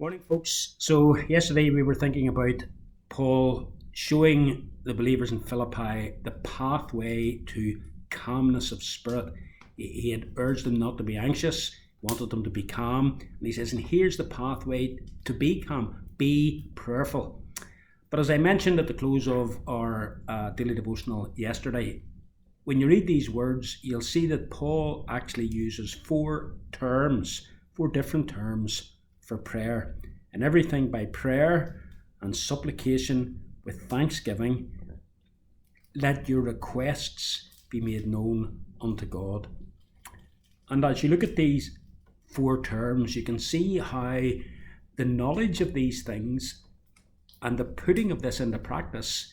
Morning, folks. So, yesterday we were thinking about Paul showing the believers in Philippi the pathway to calmness of spirit. He had urged them not to be anxious, wanted them to be calm. And he says, and here's the pathway to be calm: be prayerful. But as I mentioned at the close of our daily devotional yesterday, when you read these words, you'll see that Paul actually uses four different terms for prayer, and everything by prayer and supplication with thanksgiving. Let your requests be made known unto God. And as you look at these four terms, you can see how the knowledge of these things and the putting of this into practice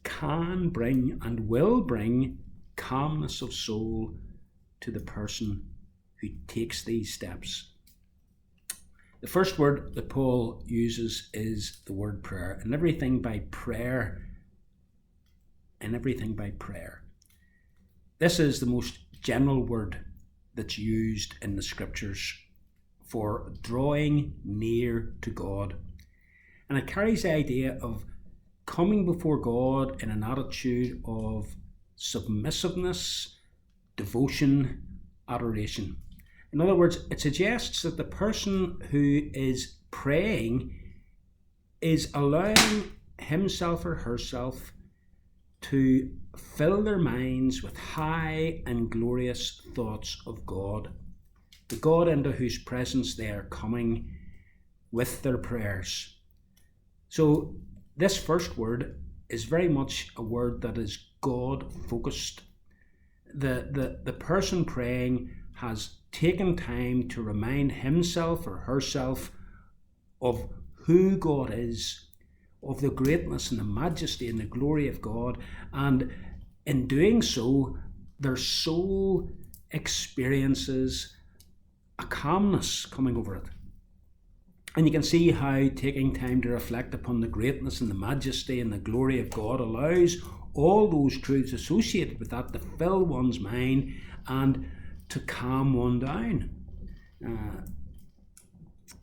can bring and will bring calmness of soul to the person who takes these steps. The first word that Paul uses is the word prayer, and everything by prayer. This is the most general word that's used in the scriptures for drawing near to God. And it carries the idea of coming before God in an attitude of submissiveness, devotion, adoration. In other words, it suggests that the person who is praying is allowing himself or herself to fill their minds with high and glorious thoughts of God, the God into whose presence they are coming with their prayers. So this first word is very much a word that is God-focused. The person praying has taken time to remind himself or herself of who God is, of the greatness and the majesty and the glory of God, and in doing so, their soul experiences a calmness coming over it. And you can see how taking time to reflect upon the greatness and the majesty and the glory of God allows all those truths associated with that to fill one's mind and to calm one down.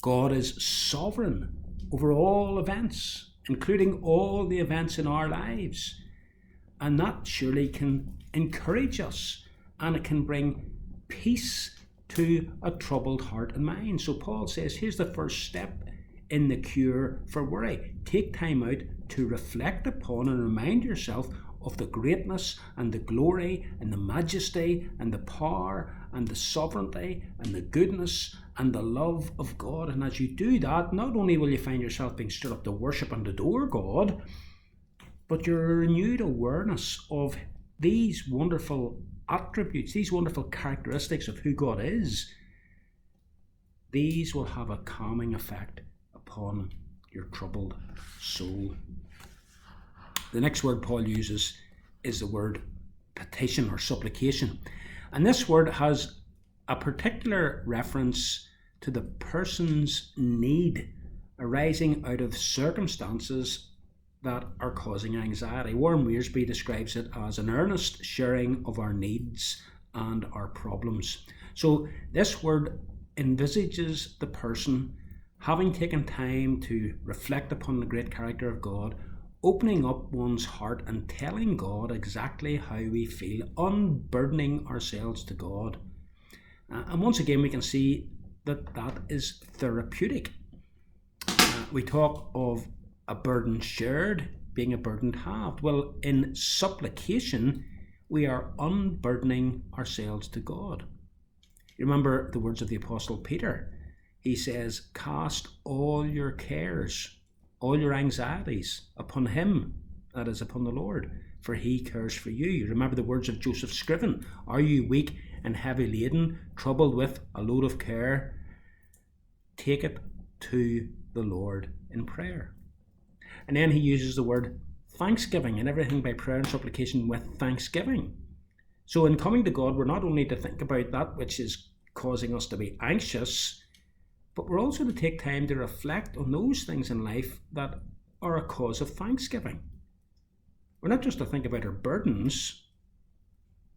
God is sovereign over all events, including all the events in our lives. And that surely can encourage us, and it can bring peace to a troubled heart and mind. So Paul says, here's the first step in the cure for worry. Take time out to reflect upon and remind yourself of the greatness and the glory and the majesty and the power and the sovereignty and the goodness and the love of God. And as you do that, not only will you find yourself being stirred up to worship and adore God, but your renewed awareness of these wonderful attributes, these wonderful characteristics of who God is, these will have a calming effect upon your troubled soul. The next word Paul uses is the word petition or supplication. And this word has a particular reference to the person's need arising out of circumstances that are causing anxiety. Warren Wiersbe describes it as an earnest sharing of our needs and our problems. So this word envisages the person having taken time to reflect upon the great character of God, opening up one's heart and telling God exactly how we feel, unburdening ourselves to God. And once again, we can see that that is therapeutic. We talk of a burden shared being a burden halved. Well, in supplication, we are unburdening ourselves to God. You remember the words of the Apostle Peter. He says, cast all your cares, all your anxieties upon him, that is, upon the Lord, for he cares for you. You remember the words of Joseph Scriven. Are you weak and heavy laden, troubled with a load of care? Take it to the Lord in prayer. And then he uses the word thanksgiving, and everything by prayer and supplication with thanksgiving. So in coming to God, we're not only to think about that which is causing us to be anxious, but we're also to take time to reflect on those things in life that are a cause of thanksgiving. We're not just to think about our burdens,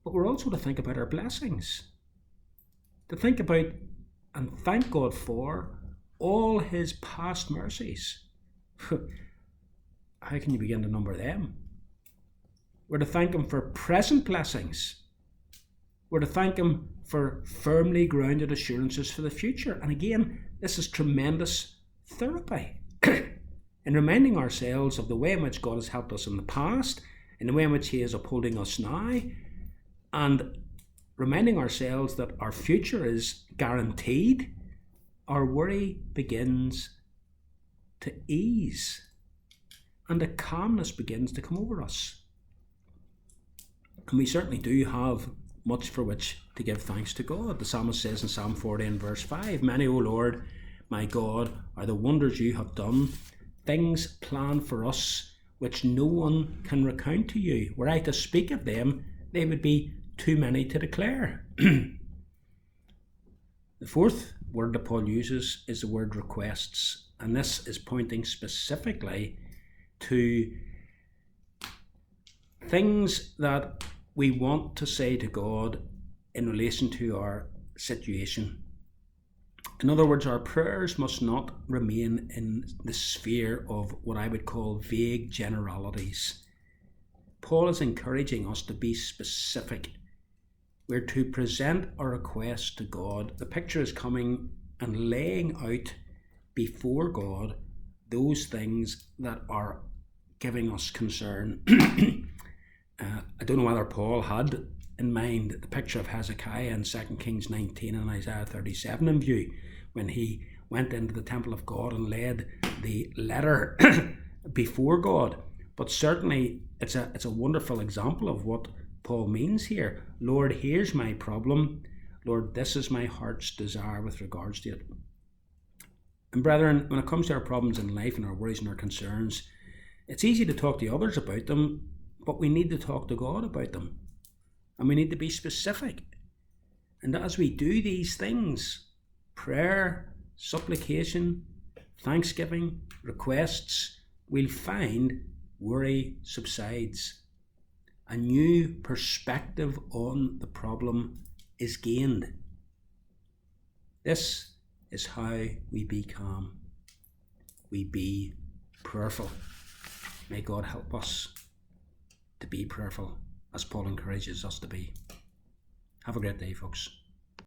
but we're also to think about our blessings. To think about and thank God for all his past mercies. How can you begin to number them? We're to thank him for present blessings. We're to thank him for firmly grounded assurances for the future. And again, this is tremendous therapy. In reminding ourselves of the way in which God has helped us in the past, in the way in which he is upholding us now, and reminding ourselves that our future is guaranteed, our worry begins to ease and a calmness begins to come over us. And we certainly do have much for which to give thanks to God. The psalmist says in Psalm 40 and verse 5, "Many, O Lord, my God, are the wonders you have done, things planned for us which no one can recount to you. Were I to speak of them, they would be too many to declare." The fourth word that Paul uses is the word requests, and this is pointing specifically to things that we want to say to God in relation to our situation. In other words, our prayers must not remain in the sphere of what I would call vague generalities. Paul is encouraging us to be specific. We're to present our requests to God. The picture is coming and laying out before God those things that are giving us concern. I don't know whether Paul had in mind the picture of Hezekiah in 2 Kings 19 and Isaiah 37 in view, when he went into the temple of God and laid the letter before God. But certainly it's a wonderful example of what Paul means here. Lord, here's my problem. Lord, this is my heart's desire with regards to it. And brethren, when it comes to our problems in life and our worries and our concerns, it's easy to talk to others about them, but we need to talk to God about them. And we need to be specific. And as we do these things, prayer, supplication, thanksgiving, requests, we'll find worry subsides. A new perspective on the problem is gained. This is how we be calm. We be prayerful. May God help us to be prayerful, as Paul encourages us to be. Have a great day, folks.